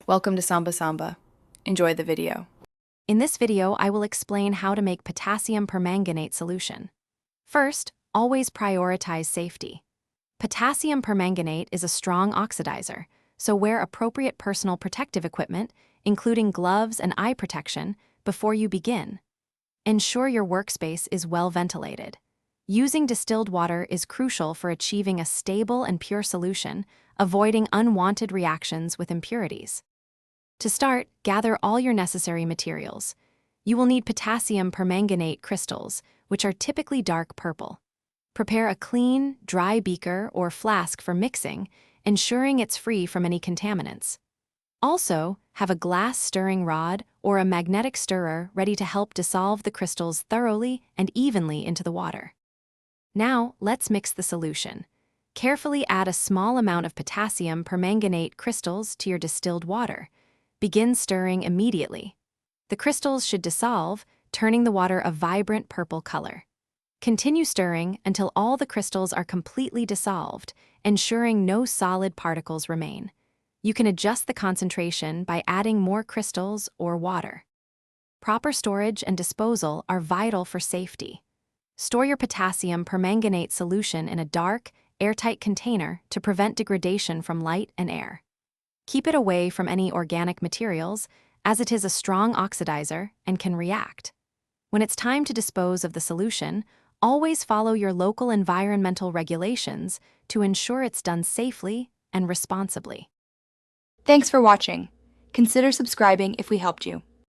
Welcome to Samba Samba. Enjoy the video. In this video, I will explain how to make potassium permanganate solution. First, always prioritize safety. Potassium permanganate is a strong oxidizer, so wear appropriate personal protective equipment, including gloves and eye protection, before you begin. Ensure your workspace is well ventilated. Using distilled water is crucial for achieving a stable and pure solution, avoiding unwanted reactions with impurities. To start, gather all your necessary materials. You will need potassium permanganate crystals, which are typically dark purple. Prepare a clean, dry beaker or flask for mixing, ensuring it's free from any contaminants. Also, have a glass stirring rod or a magnetic stirrer ready to help dissolve the crystals thoroughly and evenly into the water. Now, let's mix the solution. Carefully add a small amount of potassium permanganate crystals to your distilled water. Begin stirring immediately. The crystals should dissolve, turning the water a vibrant purple color. Continue stirring until all the crystals are completely dissolved, ensuring no solid particles remain. You can adjust the concentration by adding more crystals or water. Proper storage and disposal are vital for safety. Store your potassium permanganate solution in a dark, airtight container to prevent degradation from light and air. Keep it away from any organic materials, as it is a strong oxidizer and can react. When it's time to dispose of the solution, always follow your local environmental regulations to ensure it's done safely and responsibly. Thanks for watching. Consider subscribing if we helped you.